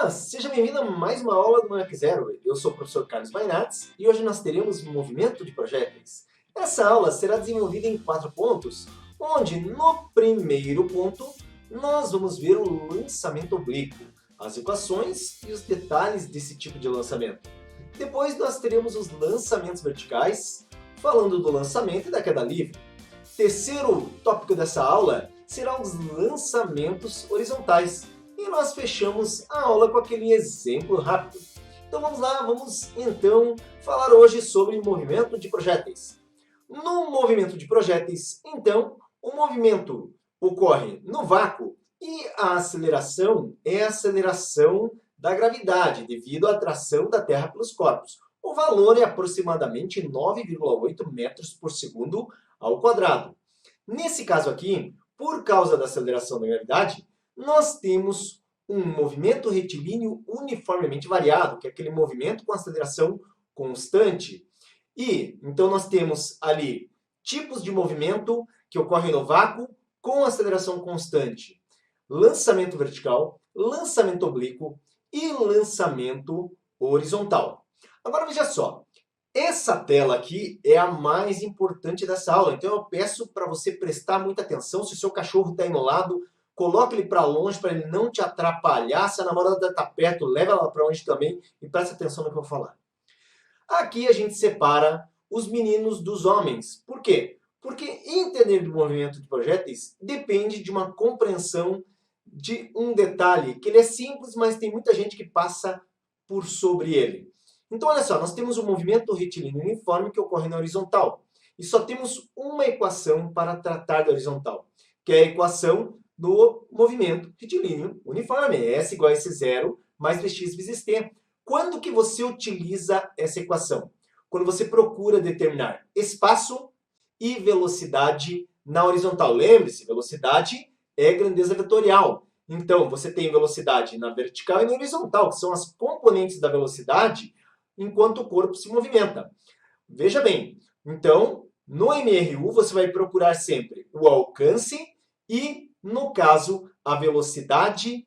Olá, seja bem-vindo a mais uma aula do Mac Zero. Eu sou o professor Carlos Mainartz e hoje nós teremos movimento de projéteis. Essa aula será desenvolvida em 4 pontos, onde no primeiro ponto nós vamos ver o lançamento oblíquo, as equações e os detalhes desse tipo de lançamento. Depois nós teremos os lançamentos verticais, falando do lançamento e da queda livre. Terceiro tópico dessa aula será os lançamentos horizontais. E nós fechamos a aula com aquele exemplo rápido. Então vamos lá, vamos então falar hoje sobre movimento de projéteis. No movimento de projéteis, então, o movimento ocorre no vácuo e a aceleração é a aceleração da gravidade devido à atração da Terra pelos corpos. O valor é aproximadamente 9,8 metros por segundo ao quadrado. Nesse caso aqui, por causa da aceleração da gravidade, nós temos um movimento retilíneo uniformemente variado, que é aquele movimento com aceleração constante. E, então, nós temos ali tipos de movimento que ocorrem no vácuo com aceleração constante. Lançamento vertical, lançamento oblíquo e lançamento horizontal. Agora, veja só. Essa tela aqui é a mais importante dessa aula, então eu peço para você prestar muita atenção. Se o seu cachorro está aí no lado, coloque ele para longe para ele não te atrapalhar. Se a namorada está perto, leva ela para longe também e preste atenção no que eu vou falar. Aqui a gente separa os meninos dos homens. Por quê? Porque entender do movimento de projéteis depende de uma compreensão de um detalhe, que ele é simples, mas tem muita gente que passa por sobre ele. Então, olha só, nós temos um movimento retilíneo uniforme que ocorre na horizontal. E só temos uma equação para tratar da horizontal, que é a equação do movimento retilíneo uniforme. S igual a S0 mais Vx vezes t. Quando que você utiliza essa equação? Quando você procura determinar espaço e velocidade na horizontal. Lembre-se, velocidade é grandeza vetorial. Então, você tem velocidade na vertical e na horizontal, que são as componentes da velocidade enquanto o corpo se movimenta. Veja bem, então, no MRU você vai procurar sempre o alcance e, no caso, a velocidade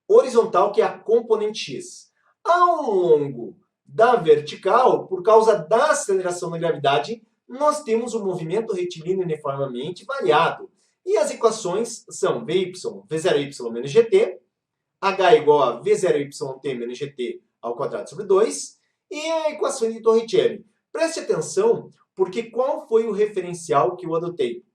horizontal, que é a componente x. Ao longo da vertical, por causa da aceleração da gravidade, nós temos um movimento retilíneo uniformemente variado. E as equações são Vy, V0y menos gt, h igual a V0yt menos gt ao quadrado sobre 2, e a equação de Torricelli. Preste atenção, porque qual foi o referencial que eu adotei?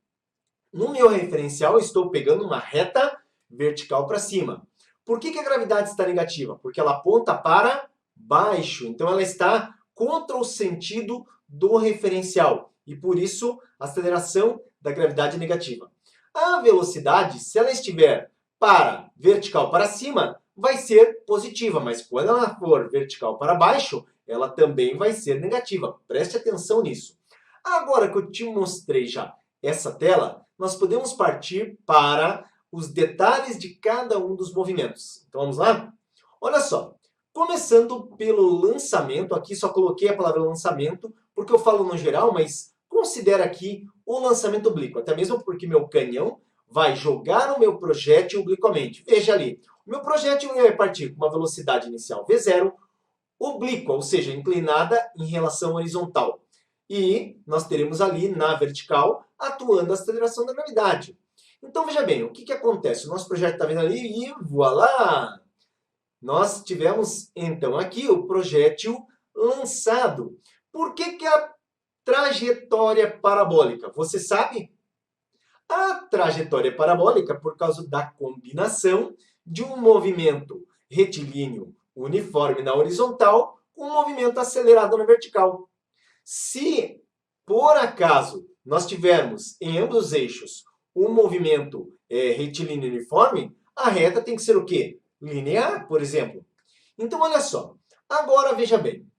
No meu referencial, eu estou pegando uma reta vertical para cima. Por que a gravidade está negativa? Porque ela aponta para baixo. Então, ela está contra o sentido do referencial. E, por isso, a aceleração da gravidade é negativa. A velocidade, se ela estiver para vertical para cima, vai ser positiva. Mas quando ela for vertical para baixo, ela também vai ser negativa. Preste atenção nisso. Agora que eu te mostrei já essa tela, nós podemos partir para os detalhes de cada um dos movimentos. Então vamos lá? Olha só, começando pelo lançamento, aqui só coloquei a palavra lançamento, porque eu falo no geral, mas considera aqui o lançamento oblíquo, até mesmo porque meu canhão vai jogar o meu projétil obliquamente. Veja ali, o meu projétil vai partir com uma velocidade inicial V0, oblíqua, ou seja, inclinada em relação horizontal. E nós teremos ali, na vertical, atuando a aceleração da gravidade. Então, veja bem, o que acontece? O nosso projeto está vindo ali e voilá! Nós tivemos, então, aqui o projétil lançado. Por que a trajetória parabólica? Você sabe? A trajetória parabólica por causa da combinação de um movimento retilíneo uniforme na horizontal com um movimento acelerado na vertical. Se, por acaso, nós tivermos em ambos os eixos um movimento retilíneo uniforme, a reta tem que ser o quê? Linear, por exemplo. Então, olha só. Agora, veja bem.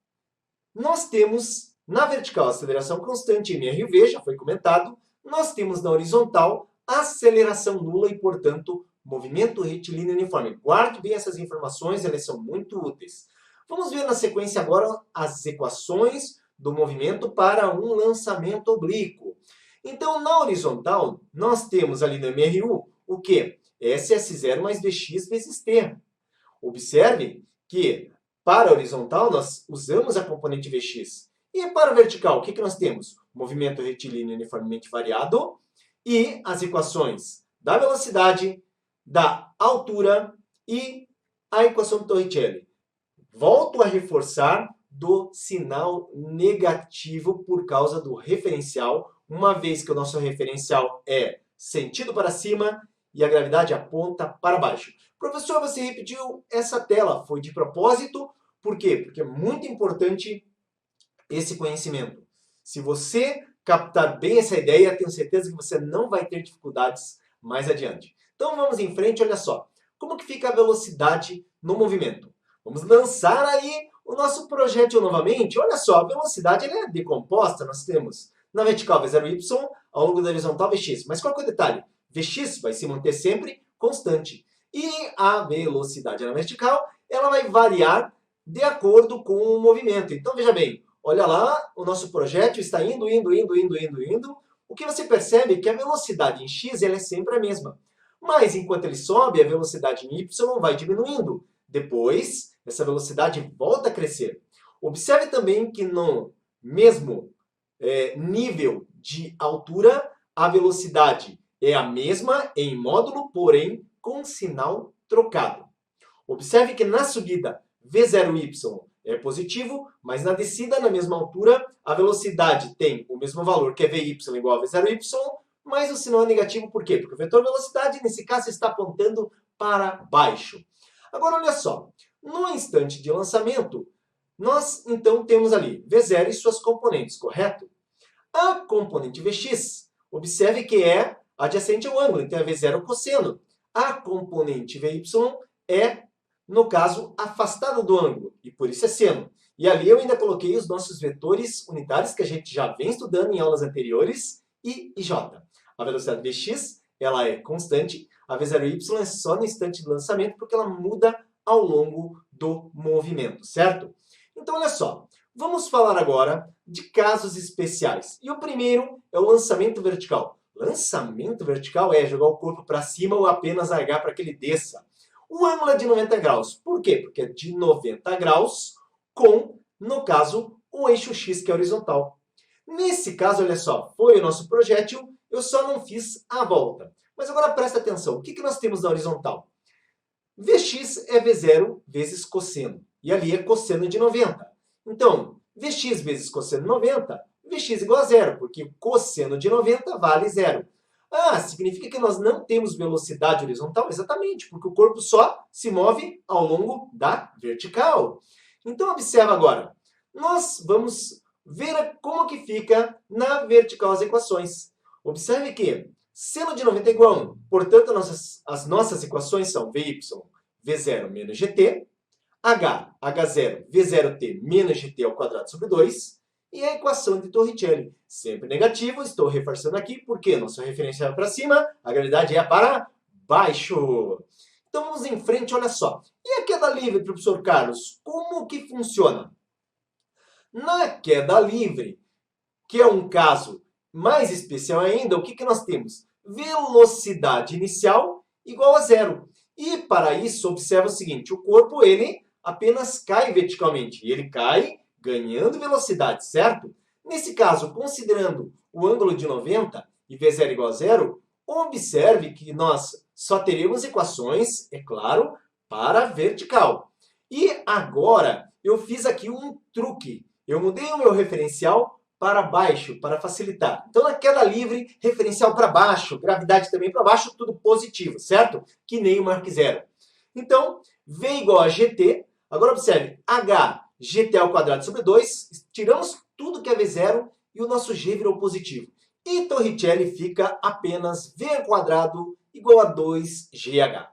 Nós temos, na vertical, aceleração constante, MRV, já foi comentado. Nós temos na horizontal, aceleração nula e, portanto, movimento retilíneo uniforme. Guarde bem essas informações, elas são muito úteis. Vamos ver na sequência agora as equações do movimento para um lançamento oblíquo. Então, na horizontal, nós temos ali no MRU o quê? SS0 mais Vx vezes t. Observe que para a horizontal nós usamos a componente Vx. E para a vertical, o que nós temos? Movimento retilíneo uniformemente variado e as equações da velocidade, da altura e a equação de Torricelli. Volto a reforçar do sinal negativo por causa do referencial, uma vez que o nosso referencial é sentido para cima e a gravidade aponta para baixo. Professor, você repetiu essa tela, foi de propósito? Por quê? Porque é muito importante esse conhecimento. Se você captar bem essa ideia, tenho certeza que você não vai ter dificuldades mais adiante. Então vamos em frente, olha só. Como que fica a velocidade no movimento? Vamos lançar aí o nosso projétil novamente. Olha só, a velocidade ela é decomposta. Nós temos na vertical V0y, ao longo da horizontal Vx. Mas qual que é o detalhe? Vx vai se manter sempre constante. E a velocidade na vertical, ela vai variar de acordo com o movimento. Então veja bem, olha lá, o nosso projétil está indo. O que você percebe é que a velocidade em x ela é sempre a mesma. Mas enquanto ele sobe, a velocidade em y vai diminuindo. Depois, essa velocidade volta a crescer. Observe também que no mesmo nível de altura, a velocidade é a mesma em módulo, porém com sinal trocado. Observe que na subida V0y é positivo, mas na descida, na mesma altura, a velocidade tem o mesmo valor, que é Vy igual a V0y, mas o sinal é negativo, por quê? Porque o vetor velocidade, nesse caso, está apontando para baixo. Agora, olha só, no instante de lançamento, nós, então, temos ali V0 e suas componentes, correto? A componente Vx, observe que é adjacente ao ângulo, então é V0 cosseno. A componente Vy é, no caso, afastada do ângulo, e por isso é seno. E ali eu ainda coloquei os nossos vetores unitários, que a gente já vem estudando em aulas anteriores, I e J. A velocidade Vx, ela é constante, a V0y é só no instante de lançamento, porque ela muda ao longo do movimento, certo? Então, olha só, vamos falar agora de casos especiais. E o primeiro é o lançamento vertical. Lançamento vertical é jogar o corpo para cima ou apenas largar para que ele desça. O ângulo é de 90 graus. Por quê? Porque é de 90 graus com, no caso, o eixo X, que é horizontal. Nesse caso, olha só, foi o nosso projétil, eu só não fiz a volta. Mas agora presta atenção, o que nós temos na horizontal? Vx é V0 vezes cosseno, e ali é cosseno de 90. Então, Vx vezes cosseno de 90, Vx igual a zero, porque cosseno de 90 vale zero. Ah, significa que nós não temos velocidade horizontal? Exatamente, porque o corpo só se move ao longo da vertical. Então, observa agora. Nós vamos ver como que fica na vertical as equações. Observe que seno de 90 é igual a 1. Portanto, as nossas equações são Vy, V0 menos GT, H0, V0t menos GT ao quadrado sobre 2, e a equação de Torricelli. Sempre negativo, estou reforçando aqui, porque nosso referencial é para cima, a gravidade é para baixo. Então vamos em frente, olha só. E a queda livre, professor Carlos, como que funciona? Na queda livre, que é um caso mais especial ainda, o que nós temos? Velocidade inicial igual a zero. E para isso, observa o seguinte, o corpo ele apenas cai verticalmente, e ele cai ganhando velocidade, certo? Nesse caso, considerando o ângulo de 90 e V0 igual a zero, observe que nós só teremos equações, é claro, para a vertical. E agora, eu fiz aqui um truque. Eu mudei o meu referencial para baixo, para facilitar. Então, na queda livre, referencial para baixo, gravidade também para baixo, tudo positivo, certo? Que nem o Mach zero. Então, V igual a GT. Agora, observe, H, GT ao quadrado sobre 2. Tiramos tudo que é V0 e o nosso G virou positivo. E Torricelli fica apenas V ao quadrado igual a 2GH.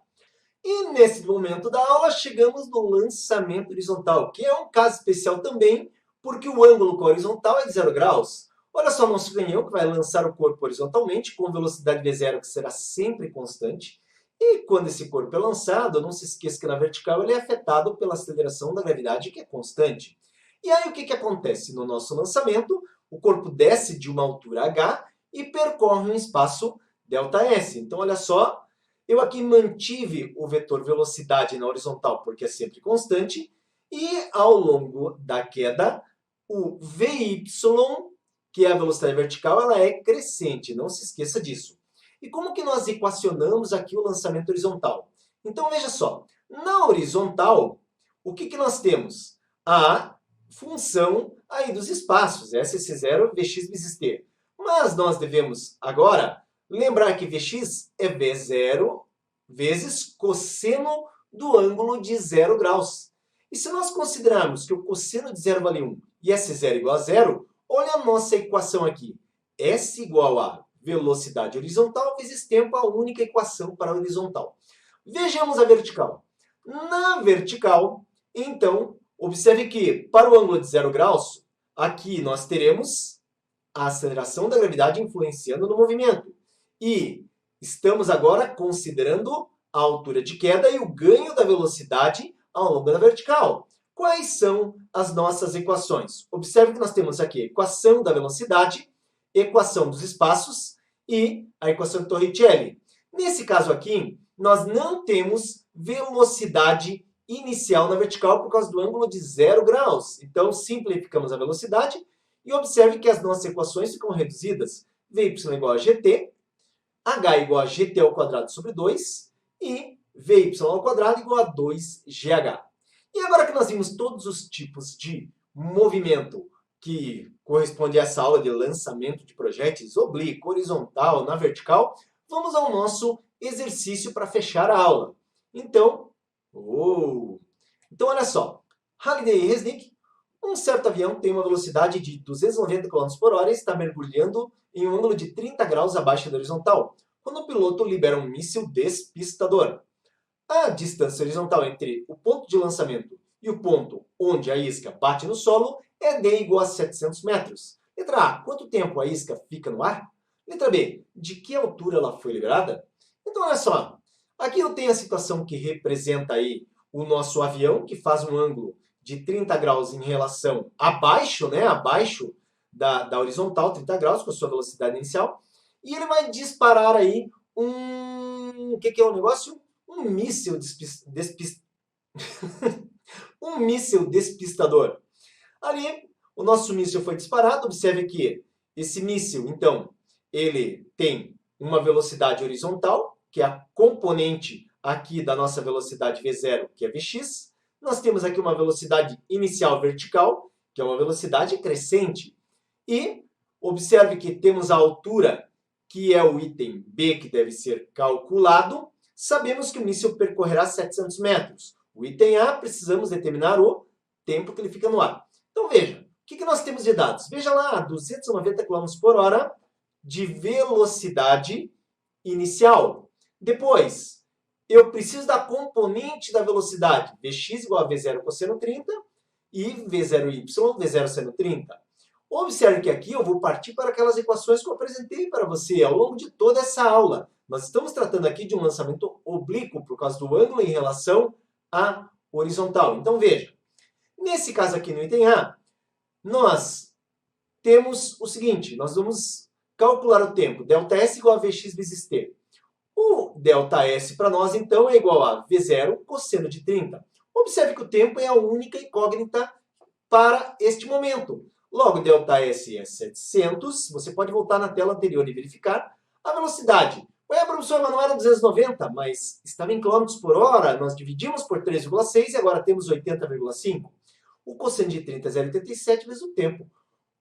E nesse momento da aula, chegamos no lançamento horizontal, que é um caso especial também, porque o ângulo com a horizontal é de 0 graus. Olha só o nosso canhão que vai lançar o corpo horizontalmente com velocidade V0 que será sempre constante. E quando esse corpo é lançado, não se esqueça que na vertical ele é afetado pela aceleração da gravidade que é constante. E aí o que acontece? No nosso lançamento, o corpo desce de uma altura h e percorre um espaço ΔS. Então olha só, Eu aqui mantive o vetor velocidade na horizontal, porque é sempre constante. E ao longo da queda, o Vy, que é a velocidade vertical, ela é crescente, não se esqueça disso. E como que nós equacionamos aqui o lançamento horizontal? Então veja só, na horizontal, o que nós temos? A função aí dos espaços, SC0, Vx vezes t. Mas nós devemos agora lembrar que Vx é V0 vezes cosseno do ângulo de 0 graus. E se nós considerarmos que o cosseno de 0 vale 1 e S0 igual a 0, olha a nossa equação aqui. S igual a velocidade horizontal vezes tempo, a única equação para a horizontal. Vejamos a vertical. Na vertical, então, observe que para o ângulo de 0 graus, aqui nós teremos a aceleração da gravidade influenciando no movimento. E estamos agora considerando a altura de queda e o ganho da velocidade ao longo da vertical. Quais são as nossas equações? Observe que nós temos aqui a equação da velocidade, equação dos espaços e a equação de Torricelli. Nesse caso aqui, nós não temos velocidade inicial na vertical por causa do ângulo de 0 graus. Então, simplificamos a velocidade e observe que as nossas equações ficam reduzidas. Vy igual a gt, h igual a gt ao quadrado sobre 2 e Vy ao quadrado igual a 2gh. E agora que nós vimos todos os tipos de movimento que corresponde a essa aula de lançamento de projéteis oblíquo, horizontal, na vertical, vamos ao nosso exercício para fechar a aula. Então, olha só. Halliday e Resnick, um certo avião tem uma velocidade de 290 km/h e está mergulhando em um ângulo de 30 graus abaixo da horizontal, quando o piloto libera um míssil despistador. A distância horizontal entre o ponto de lançamento e o ponto onde a isca bate no solo é d igual a 700 metros. Letra A. Quanto tempo a isca fica no ar? Letra B. De que altura ela foi liberada? Então, olha só. Aqui eu tenho a situação que representa aí o nosso avião, que faz um ângulo de 30 graus em relação abaixo, abaixo da horizontal, 30 graus, com a sua velocidade inicial. E ele vai disparar aí o que é o negócio? Um míssil um míssil despistador. Ali, o nosso míssil foi disparado. Observe que esse míssil, então, ele tem uma velocidade horizontal, que é a componente aqui da nossa velocidade V0, que é Vx. Nós temos aqui uma velocidade inicial vertical, que é uma velocidade crescente. E observe que temos a altura, que é o item B, que deve ser calculado. Sabemos que o míssil percorrerá 700 metros. O item A, precisamos determinar o tempo que ele fica no ar. Então, veja, o que nós temos de dados? Veja lá, 290 km/h de velocidade inicial. Depois, eu preciso da componente da velocidade. Vx igual a V0 cosseno 30 e V0y, V0 seno 30. Observe que aqui eu vou partir para aquelas equações que eu apresentei para você ao longo de toda essa aula. Nós estamos tratando aqui de um lançamento oblíquo por causa do ângulo em relação à horizontal. Então, veja. Nesse caso aqui no item A, nós temos o seguinte. Nós vamos calcular o tempo. ΔS igual a Vx vezes t. O ΔS para nós, então, é igual a V0 cosseno de 30. Observe que o tempo é a única incógnita para este momento. Logo, ΔS é 700. Você pode voltar na tela anterior e verificar a velocidade. Ué, professor, mas não era 290, mas estava em quilômetros por hora. Nós dividimos por 3,6 e agora temos 80,5. O cosseno de 30 é 0,87 vezes o tempo.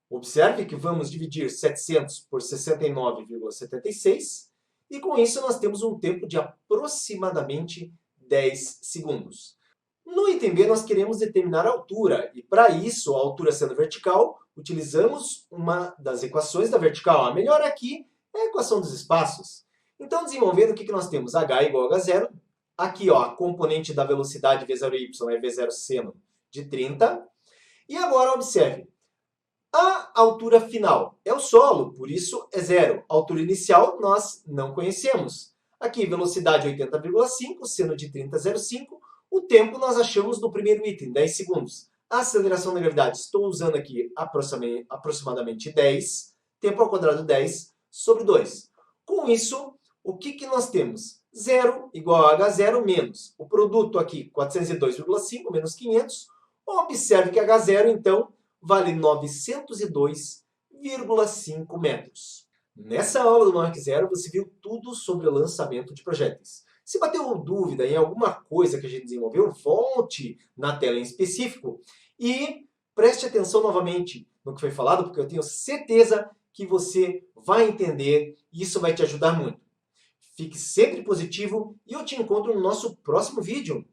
Observe que vamos dividir 700 por 69,76 e com isso nós temos um tempo de aproximadamente 10 segundos. No item B nós queremos determinar a altura e para isso, a altura sendo vertical, utilizamos uma das equações da vertical. A melhor aqui é a equação dos espaços. Então, desenvolvendo, o que nós temos? H igual a H0. Aqui, a componente da velocidade V0y é V0 seno de 30. E agora, observe. A altura final é o solo, por isso é 0. A altura inicial nós não conhecemos. Aqui, velocidade 80,5, seno de 30, 0,5. O tempo nós achamos no primeiro item, 10 segundos. A aceleração da gravidade, estou usando aqui aproximadamente 10. Tempo ao quadrado 10 sobre 2. Com isso, o que nós temos? 0 igual a H0 menos o produto aqui, 402,5 menos 500. Observe que H0, então, vale 902,5 metros. Nessa aula do Mark Zero, você viu tudo sobre o lançamento de projéteis. Se bateu dúvida em alguma coisa que a gente desenvolveu, volte na tela em específico e preste atenção novamente no que foi falado, porque eu tenho certeza que você vai entender e isso vai te ajudar muito. Fique sempre positivo e eu te encontro no nosso próximo vídeo.